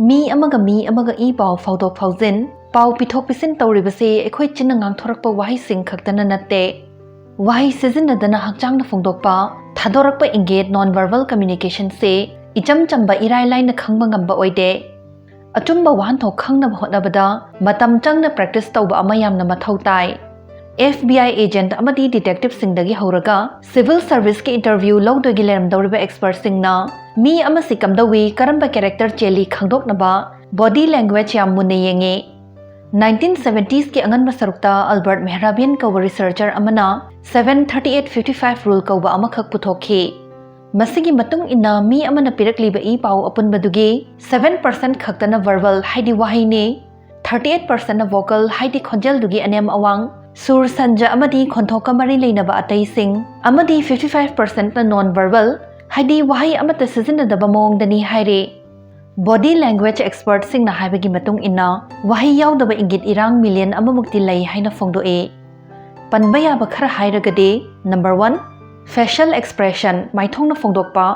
mi amaga I pau faudok fauzin pau pithok pisin tawribase ekhoi chinna ngangthorakpa wahi sing khaktana natte wahi sizinadana hakchangna phongdokpa thadorakpa engage non-verbal communication se icham chamba irai laina khangba ngamba oide achumba wanthok khangnaba hotnabada matam changna practice tawba ama yamna mathau tai FBI agent amadi detective singdagi horaga civil service ke interview lawdogi leramdawriba expert singna mi ama sikamdawi karamba character cheli khangdoknaba body language yam munne yenge 1970s ke anganba sarukta Albert Mehrabian kawa researcher amana 73855 rule kawa amakhak puthokhi masigi matung inna mi amana pirakliba I pau apunbadugi 7% khaktana verbal haidi wahi ne 38% na vocal haidi khonjal dugi anem awang sur sanja amadi khonthoka mari leinaba atai sing amadi 55% na non verbal haidi wahi amata sizinadaba mawngdani haire body language expert sing na haibagi matung inna wahi yaudaba ingit irang million amamukti lai haina phongdoe panbaya ba khara hairagade number 1 facial expression maithongna phongdokpa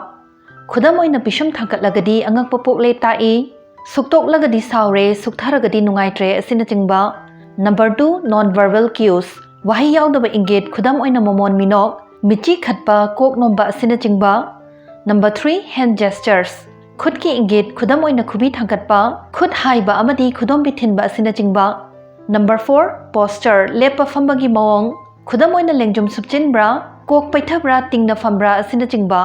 khudam oina pishum thangkatlagadi angakpa pokle tae suktoklagadi saure suktharagadi nungaitre asina chingba number 2 non-verbal cues wahi yaudaba ingit khudam oina momon minok michi khatpa kok nomba asina chingba number 3 hand gestures khud ki ingit khudam oina khubi thangkatpa khud haiba amadi khudom bithinba asina chingba number 4 posture lepa phambagi mawong khudam oina lengjum subchinbra kok paithabra tingna phambra asina chingba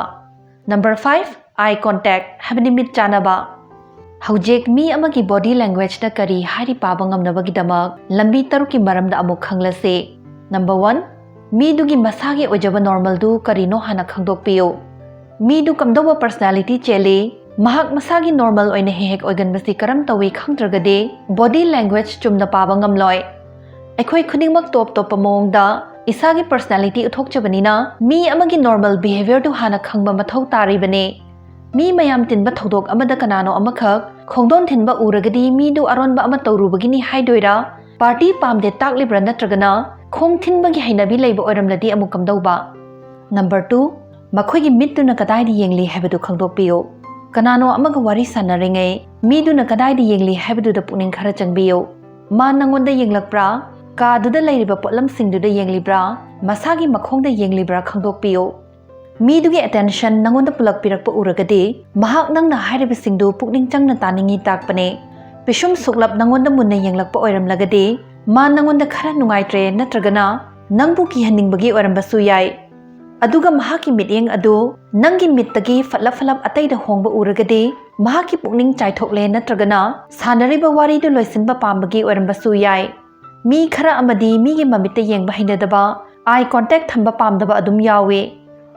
number 5 eye contact habni mit chanaba haujek mi amagi body language na kari hari paba ngamnabagi damak lambi taruki maramda amuk khanglase number 1 mi dugi masagi ojaba normal du karino hana khangdokpiyo mi du kamdoba personality chele mahak masagi normal oina hehek oigan basi karam tawi khangdragade body language chumna paba ngamloi aikhoi khuningmak top top mawngda isagi personality uthokchabanina mi amagi normal behavior du hana khangba mathau taribane mi mayam tinba thodok amada kanano amakhak khongdon thinba uragadi mi du aronba ama tawrubagini haidoira party pamde taklibra natragana khong thinbagi hainabi leiba oiramladi amukam dauba number 2 makhoigi mittuna kadaidi yengli habadu khangdokpiyo kanano amaga wari sanaringai mi du na kadaidi yengli habadu da puning khara changbiyo ma nangonda yenglakpra ka duda leiriba potlam singduda yenglibra masagi makhongda yenglibra khangdokpiyo mi dugi attention nangonda pulak pirakpa uragade mahak nangna hairiba singdu pukning changna taningi takpane pishum suklap nangonda munna yenglakpa oiramlagade ma nangonda khara nungaitre natragana nangbu kihaningbagi oirambasu yai aduga mahaki mityeng adu nangi mittagi falap ataida hongba uragade mahaki pukning chaithokle natragana sanariba wari du loisinba pambagi oirambasu yai mi khara amadi mi gi mamitta yengba hinadaba eye contact thamba pamdaba adum yawe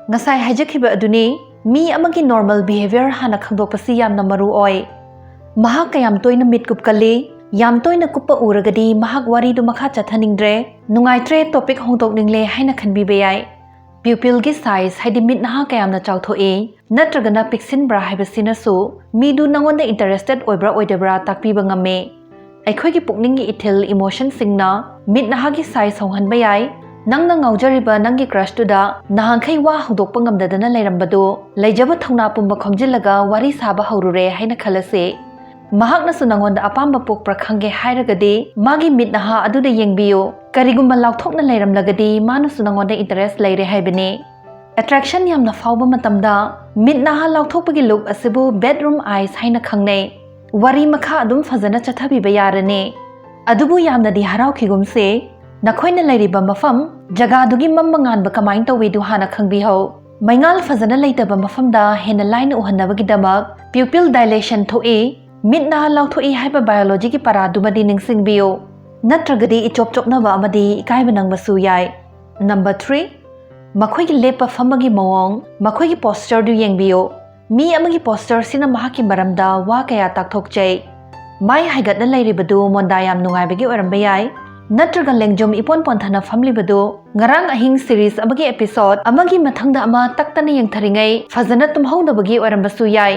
ngasai hajakhiba aduni mi amagi normal behavior hana khangdokpasi yamna maru oi mahak kayam toina mitkup kale yam toina kuppa uragadi mahak wari du makha chathaningdre nungaitre topic hongtok ningle haina khanbi beyai pupil gi size haidi mit naha kayamna chawthoe natragana pixin bra haibasina su mi du nangonda interested oibra oidebra takpiba ngame aikhoi gi pukning gi ithil emotion singna mit naha gi size honghanba yai nangna ngaujariba nangi crush tu da nahangkhai wa hudokpa ngamdadana leirambadu leijaba thongna pumba khomjilaga wari saba haurure haina khalase mahakna su nangonda apamba pokpra khangge hairagade magi mitnaha aduda yengbiyo karigumba lauthokna leiramlagadi manu su nangonda interest leire haibane attraction yamna fawba matamda mitnaha lauthokpagi look asibu bedroom eyes haina khangnei wari makha adum fazana chathabiba yarane adubu yamna di harau khigumse nakhoina leiriba mafam jaga dugi mammangan ba kamain tawi du hana khangbi ho maingal fazana leitaba mafamda hena line uhannabagi damak pupil dilation thoe mitna lauthoi haiba biology ki para dumadi ningsingbiyo natragadi ichopchopnaba amadi ikaiba nangbasu yai number 3 makhoi gi lepa famagi mawong makhoi gi posture du yengbiyo mi amagi posture sina mahaki maramda wa kaya takthokchai mai haigatna leiribadu mondayam nungaibagi oramba yai natraga lengjom ipon ponthana famlibadu ngarang ahing series amagi episode amagi mathangda ama taktana yengtharingai fazana tumhongdabagi orambasu yai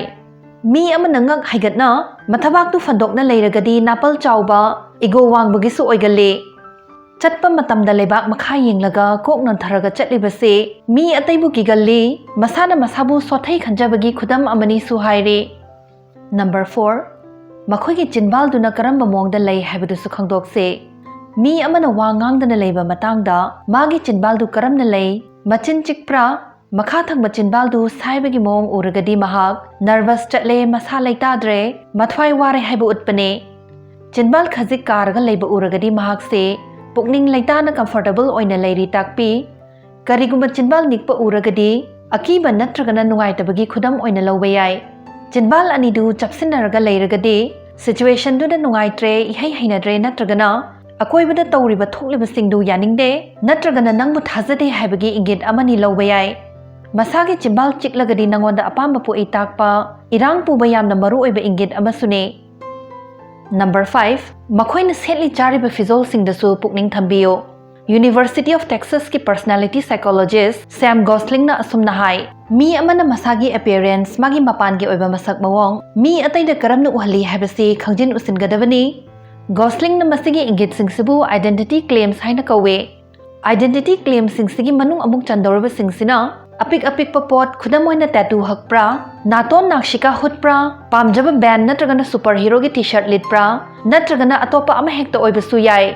mi amana ngak haigatna mathabak tu fandokna leiragadi napal chawba ego wangbagi su oigalle chatpa matamda lebak makha yenglaga koknon tharaga chatlibase mi ataibu gigalle masana masabu sothai khanjabagi khudam amani su haire number 4 ꯃꯈꯣꯏꯒꯤ ꯆꯤꯟꯕꯥꯜꯗꯨꯅ ꯀꯔꯝꯕ ꯃꯑꯣꯡꯗ ꯂꯩ ꯍꯥꯏꯕꯗꯨꯁꯨ ꯈꯪꯗꯣꯛꯁꯤ꯫ ꯃꯤ ꯑꯃꯅ ꯋꯥ ꯉꯥꯡꯗꯅ ꯂꯩꯕ ꯃꯇꯥꯡꯗ ꯃꯥꯒꯤ ꯆꯤꯟꯕꯥꯜꯗꯨ ꯀꯔꯝꯅ ꯂꯩ, ꯃꯆꯤꯟ ꯆꯤꯛꯄ꯭ꯔꯥ, ꯃꯈꯥ ꯊꯪꯕ ꯆꯤꯟꯕꯥꯜꯗꯨ ꯁꯥꯏꯕꯒꯤ ꯃꯑꯣꯡ ꯎꯔꯒꯗꯤ ꯃꯍꯥꯛ ꯅꯔꯚꯁ ꯆꯠꯂꯦ, ꯃꯁꯥ ꯂꯩꯇꯥꯗ꯭ꯔꯦ, ꯃꯊ꯭ꯋꯥꯏ ꯋꯥꯔꯦ ꯍꯥꯏꯕ ꯎꯠꯄꯅꯤ꯫ ꯆꯤꯟꯕꯥꯜ ꯈꯖꯤꯛ ꯀꯥꯔꯒ ꯂꯩꯕ ꯎꯔꯒꯗꯤ ꯃꯍꯥꯛꯁꯦ ꯄꯨꯛꯅꯤꯡ ꯂꯩꯇꯥꯅ ꯀꯝꯐꯣꯔꯇꯦꯕꯜ ꯑꯣꯏꯅ ꯂꯩꯔꯤ ꯇꯥꯛꯄꯤ꯫ ꯀꯔꯤꯒꯨꯝꯕ ꯆꯤꯟꯕꯥꯜ ꯅꯤꯛꯄ ꯎꯔꯒꯗꯤ ꯑꯀꯤꯕ ꯅꯠꯇ꯭ꯔꯒꯅ ꯅꯨꯡꯉꯥꯏꯇꯕꯒꯤ ꯈꯨꯗꯝ ꯑꯣꯏꯅ ꯂꯧꯕ ꯌꯥꯏ꯫ ꯆꯤꯟꯕꯥꯜ ꯑꯅꯤꯗꯨ ꯆꯞꯁꯤꯟꯅꯔꯒ ꯂꯩꯔꯒꯗꯤ ꯁꯤꯆꯨꯋꯦꯁꯟꯗꯨꯗ ꯅꯨꯡꯉꯥꯏꯇ꯭ꯔꯦ, ꯏꯍꯩ ꯍꯩꯅꯗ꯭ꯔꯦ ꯅꯠꯇ꯭ꯔꯒꯅ ꯑꯀꯣꯏꯕꯗ ꯇꯧꯔꯤꯕ ꯊꯣꯛꯂꯤꯕꯁꯤꯡꯗꯨ ꯌꯥꯅꯤꯡꯗꯦ ꯅꯠꯇ꯭ꯔꯒꯅ ꯅꯪꯕꯨ ꯊꯥꯖꯗꯦ ꯍꯥꯏꯕꯒꯤ ꯏꯪꯒꯤꯠ ꯑꯃꯅꯤ ꯂꯧꯕ ꯌꯥꯏ꯫ ꯃꯁꯥꯒꯤ ꯆꯤꯟꯕꯥꯜ ꯆꯤꯛꯂꯒꯗꯤ ꯅꯪꯉꯣꯟꯗ ꯑꯄꯥꯝꯕ ꯄꯣꯛꯏ ꯇꯥꯛꯄ ꯏꯔꯥꯡ ꯄꯨꯕ ꯌꯥꯝꯅ ꯃꯔꯨꯑꯣꯏꯕ ꯏꯪꯒꯤꯠ ꯑꯃꯁꯨꯅꯤ꯫ ꯅꯝꯕꯔ 5. ꯃꯈꯣꯏꯅ ꯁꯦꯠꯂꯤ ꯆꯥꯔꯤꯕ ꯐꯤꯖꯣꯜꯁꯤꯡꯗꯁꯨ ꯄꯨꯛꯅꯤꯡ ꯊꯝꯕꯤꯌꯨ꯫ ꯌꯨꯅꯤꯚꯔꯁꯤꯇꯤ ꯑꯣꯐ ꯇꯦꯛꯁꯥꯁꯀꯤ ꯄꯔꯁꯣꯅꯦꯂꯤꯇꯤ ꯁꯥꯏꯀꯣꯂꯣꯖꯤꯁꯠ ꯁꯦꯝ ꯒꯣꯁꯂꯤꯡꯅ ꯑꯁꯨꯝꯅ ꯍꯥꯏ, ꯃꯤ ꯑꯃꯅ ꯃꯁꯥꯒꯤ ꯑꯦꯄꯤꯌꯔꯦꯟꯁ, ꯃꯥꯒꯤ ꯃꯄꯥꯟꯒꯤ ꯑꯣꯏꯕ ꯃꯁꯛ ꯃꯑꯣꯡ, ꯃꯤ ꯑꯇꯩꯗ ꯀꯔꯝꯅ ꯎꯍꯜꯂꯤ ꯍꯥꯏꯕꯁꯤ ꯈꯪꯖꯤꯟ ꯎꯁꯤꯟꯒꯗꯕꯅꯤ꯫ ꯒꯣꯁꯂꯤꯡꯅ ꯃꯁꯤꯒꯤ ꯏꯪꯒꯤꯠꯁꯤꯡꯁꯤꯕꯨ ꯑꯥꯏꯗꯦꯟꯇꯤꯇꯤ ꯀ꯭ꯂꯦꯝꯁ ꯍꯥꯏꯅ ꯀꯧꯏ꯫ ꯑꯥꯏꯗꯦꯟꯇꯤꯇꯤ ꯀ꯭ꯂꯦꯝꯁꯤꯡꯁꯤꯒꯤ ꯃꯅꯨꯡ ꯑꯃꯨꯛ ꯆꯟꯗꯧꯔꯤꯕꯁꯤꯡꯁꯤꯅ ꯑꯄꯤꯛ-ꯑꯄꯤꯛꯄ ꯄꯣꯠ, ꯈꯨꯗꯝ ꯑꯣꯏꯅ ꯇꯦꯇꯨ ꯍꯛꯄ꯭ꯔꯥ, ꯅꯥꯇꯣꯟ ꯅꯥꯛꯁꯤꯀꯥ ꯍꯨꯠꯄ꯭ꯔꯥ, ꯄꯥꯝꯖꯕ ꯕꯦꯟꯗ ꯅꯠꯇ꯭ꯔꯒꯅ ꯁꯨꯄꯔ ꯍꯤꯔꯣꯒꯤ ꯇꯤ-ꯁꯔꯠ ꯂꯤꯠꯄ꯭ꯔꯥ, ꯅꯠꯇ꯭ꯔꯒꯅ ꯑꯇꯣꯞꯄ ꯑꯃꯍꯦꯛꯇ ꯑꯣꯏꯕꯁꯨ ꯌꯥꯏ꯫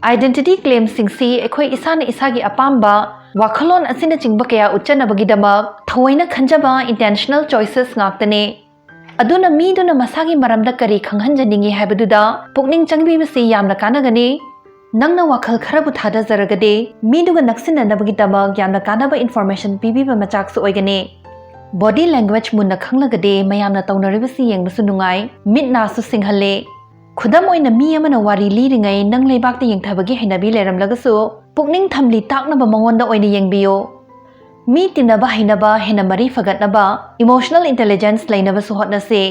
ꯑꯥꯏꯗꯦꯟꯇꯤꯇꯤ ꯀ꯭ꯂꯦꯝꯁꯤꯡꯁꯤ ꯑꯩꯈꯣꯏ ꯏꯁꯥꯅ ꯏꯁꯥꯒꯤ ꯑꯄꯥꯝꯕ, ꯋꯥꯈꯜꯂꯣꯟ ꯑꯁꯤꯅꯆꯤꯡꯕ ꯀꯌꯥ ꯎꯠꯆꯅꯕꯒꯤꯗꯃꯛ ꯊꯑꯣꯏꯅ ꯈꯟꯖꯕ ꯏꯟꯇꯦꯟꯁꯅꯦꯜ ꯆꯣꯏꯁꯦꯁ ꯉꯥꯛꯇꯅꯤ꯫ ꯑꯗꯨꯅ ꯃꯤꯗꯨꯅ ꯃꯁꯥꯒꯤ ꯃꯔꯝꯗ ꯀꯔꯤ ꯈꯪꯍꯟꯖꯅꯤꯡꯏ ꯍꯥꯏꯕꯗꯨꯗ ꯄꯨꯛꯅꯤꯡ ꯆꯪꯕꯤꯕꯁꯤ ꯌꯥꯝꯅ ꯀꯥꯟꯅꯒꯅꯤ꯫ ꯅꯪꯅ ꯋꯥꯈꯜ ꯈꯔꯕꯨ ꯊꯥꯗꯖꯔꯒꯗꯤ ꯃꯤꯗꯨꯒ ꯅꯛꯁꯤꯟꯅꯅꯕꯒꯤꯗꯃꯛ ꯌꯥꯝꯅ ꯀꯥꯟꯅꯕ ꯏꯟꯐꯣꯔꯃꯦꯁꯟ ꯄꯤꯕꯤꯕ ꯃꯆꯥꯛꯁꯨ ꯑꯣꯏꯒꯅꯤ꯫ ꯕꯣꯗꯤ ꯂꯦꯡꯒ꯭ꯋꯦꯖ ꯃꯨꯟꯅ ꯈꯪꯂꯒꯗꯤ ꯃꯌꯥꯝꯅ ꯇꯧꯅꯔꯤꯕꯁꯤ ꯌꯦꯡꯕꯁꯨ ꯅꯨꯡꯉꯥꯏ, ꯃꯤꯠ ꯅꯥꯁꯨ ꯁꯤꯡꯍꯜꯂꯤ꯫ ꯈꯨꯗꯝ ꯑꯣꯏꯅ ꯃꯤ ꯑꯃꯅ ꯋꯥꯔꯤ ꯂꯤꯔꯤꯉꯩ ꯅꯪ ꯂꯩꯕꯥꯛꯇ ꯌꯦꯡꯊꯕꯒꯤ ꯍꯩꯅꯕꯤ ꯂꯩꯔꯝꯂꯒꯁꯨ ꯄꯨꯛꯅꯤꯡ ꯊꯝꯂꯤ ꯇꯥꯛꯅꯕ ꯃꯉꯣꯟꯗ ꯑꯣꯏꯅ ꯌꯦꯡꯕꯤꯌꯨ꯫ ꯃꯤ ꯇꯤꯟꯅꯕ ꯍꯩꯅꯕ, ꯍꯦꯟꯅ ꯃꯔꯤ ꯐꯒꯠꯅꯕ, ꯏꯃꯣꯁꯅꯦꯜ ꯏꯟꯇꯦꯂꯤꯖꯦꯟꯁ ꯂꯩꯅꯕꯁꯨ ꯍꯣꯠꯅꯁꯤ꯫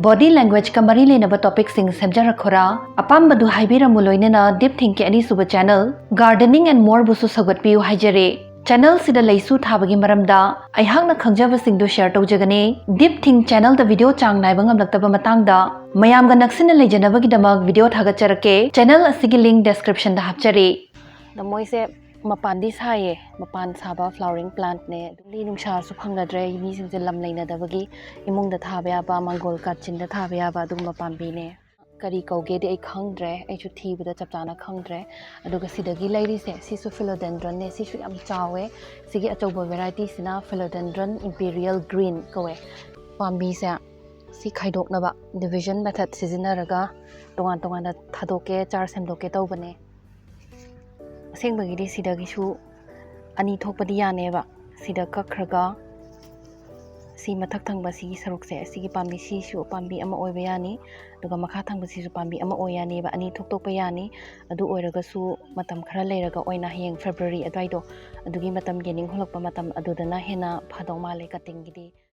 ꯕꯣꯗꯤ ꯂꯦꯡꯒ꯭ꯋꯦꯖꯀ ꯃꯔꯤ ꯂꯩꯅꯕ ꯇꯣꯄꯤꯛꯁꯤꯡ ꯁꯦꯝꯖꯔꯛꯈꯣꯔꯥ? ꯑꯄꯥꯝꯕꯗꯨ ꯍꯥꯏꯕꯤꯔꯝꯃꯨ, ꯂꯣꯏꯅꯅ ꯗꯤꯞ ꯊꯤꯡꯀꯤ ꯑꯅꯤꯁꯨꯕ ꯆꯦꯅꯦꯜ ꯒꯥꯔꯗꯦꯅꯤꯡ ꯑꯦꯟ ꯃꯣꯔꯕꯨꯁꯨ ꯁꯧꯒꯠꯄꯤꯌꯨ ꯍꯥꯏꯖꯔꯤ꯫ ꯆꯦꯅꯦꯜꯁꯤꯗ ꯂꯩꯁꯨ ꯊꯥꯕꯒꯤ ꯃꯔꯝꯗ ꯑꯩꯍꯥꯛꯅ ꯈꯪꯖꯕꯁꯤꯡꯗꯨ ꯁꯦꯌꯔ ꯇꯧꯖꯒꯅꯤ꯫ ꯗꯤꯞ ꯊꯤꯡ ꯆꯦꯅꯦꯜꯗ ꯚꯤꯗꯤꯑꯣ ꯆꯥꯡ ꯅꯥꯏꯕ ꯉꯝꯂꯛꯇꯕ ꯃꯇꯥꯡꯗ ꯃꯌꯥꯝꯒ ꯅꯛꯁꯤꯟꯅ ꯂꯩꯖꯅꯕꯒꯤꯗꯃꯛ ꯚꯤꯗꯤꯑꯣ ꯊꯥꯒꯠꯆꯔꯛꯀꯦ꯫ ꯆꯦꯅꯦꯜ ꯑꯁꯤꯒꯤ ꯂꯤꯡꯛ ꯗꯦꯁꯀ꯭ꯔꯤꯞꯁꯟꯗ ꯍꯥꯞꯆꯔꯤ꯫ ꯃꯣꯏꯁꯦ ꯃꯄꯥꯟꯗꯤ ꯁꯥꯏꯌꯦ, ꯃꯄꯥꯟ ꯁꯥꯕ ꯐ꯭ꯂꯥꯋꯔꯤꯡ ꯄ꯭ꯂꯥꯟꯠꯅꯦ꯫ ꯅꯨꯡꯁꯤ ꯅꯨꯡꯁꯥꯁꯨ ꯐꯪꯅꯗ꯭ꯔꯦ, ꯃꯤꯁꯤꯡꯁꯦ ꯂꯝ ꯂꯩꯅꯗꯕꯒꯤ ꯏꯃꯨꯡꯗ ꯊꯥꯕ ꯌꯥꯕ, ꯃꯥꯡꯒꯣꯜ ꯀꯥꯆꯤꯟꯗ ꯊꯥꯕ ꯌꯥꯕ ꯑꯗꯨꯒꯨꯝꯕ ꯄꯥꯝꯕꯤꯅꯦ꯫ ꯀꯔꯤ ꯀꯧꯒꯦꯗꯤ ꯑꯩ ꯈꯪꯗ꯭ꯔꯦ, ꯑꯩꯁꯨ ꯊꯤꯕꯗ ꯆꯞ ꯆꯥꯅ ꯈꯪꯗ꯭ꯔꯦ꯫ ꯑꯗꯨꯒ ꯁꯤꯗꯒꯤ ꯂꯩꯔꯤꯁꯦ ꯁꯤꯁꯨ ꯐꯤꯂꯣꯗꯦꯟꯗ꯭ꯔꯟꯅꯦ, ꯁꯤꯁꯨ ꯌꯥꯝ ꯆꯥꯎꯋꯦ꯫ ꯁꯤꯒꯤ ꯑꯆꯧꯕ ꯚꯦꯔꯥꯏꯇꯤꯁꯤꯅ ꯐꯤꯂꯣꯗꯦꯟꯗ꯭ꯔꯟ ꯏꯝꯄꯤꯔꯤꯌꯦꯜ ꯒ꯭ꯔꯤꯟ ꯀꯧꯋꯦ꯫ ꯄꯥꯝꯕꯤꯁꯦ ꯁꯤ ꯈꯥꯏꯗꯣꯛꯅꯕ ꯗꯤꯚꯤꯖꯟ ꯃꯦꯊꯠ ꯁꯤꯖꯤꯟꯅꯔꯒ ꯇꯣꯉꯥꯟ ꯇꯣꯉꯥꯟꯅ ꯊꯥꯗꯣꯛꯀꯦ, ꯆꯥꯔ ꯁꯦꯝꯗꯣꯛꯀꯦ ꯇꯧꯕꯅꯦ꯫ ꯑꯁꯦꯡꯕꯒꯤꯗꯤ ꯁꯤꯗꯒꯤꯁꯨ ꯑꯅꯤ ꯊꯣꯛꯄꯗꯤ ꯌꯥꯅꯦꯕ꯫ ꯁꯤꯗ ꯀꯛꯈ꯭ꯔꯒ ꯁꯤ ꯃꯊꯛ ꯊꯪꯕ ꯁꯤꯒꯤ ꯁꯔꯨꯛꯁꯦ, ꯁꯤꯒꯤ ꯄꯥꯝꯕꯤ ꯁꯤꯁꯨ ꯄꯥꯝꯕꯤ ꯑꯃ ꯑꯣꯏꯕ ꯌꯥꯅꯤ, ꯑꯗꯨꯒ ꯃꯈꯥ ꯊꯪꯕꯁꯤꯁꯨ ꯄꯥꯝꯕꯤ ꯑꯃ ꯑꯣꯏ ꯌꯥꯅꯦꯕ, ꯑꯅꯤ ꯊꯣꯛꯇꯣꯛꯄ ꯌꯥꯅꯤ꯫ ꯑꯗꯨ ꯑꯣꯏꯔꯒꯁꯨ ꯃꯇꯝ ꯈꯔ ꯂꯩꯔꯒ ꯑꯣꯏꯅ ꯍꯌꯦꯡ ꯐꯦꯕ꯭ꯔꯨꯋꯥꯔꯤ ꯑꯗꯨꯋꯥꯏꯗꯣ, ꯑꯗꯨꯒꯤ ꯃꯇꯝ ꯌꯦꯅꯤꯡ ꯍꯨꯜꯂꯛꯄ ꯃꯇꯝ ꯑꯗꯨꯗꯅ ꯍꯦꯟꯅ ꯐꯗꯧ ꯃꯥꯜꯂꯦ ꯀꯠꯇꯤꯡꯒꯤꯗꯤ꯫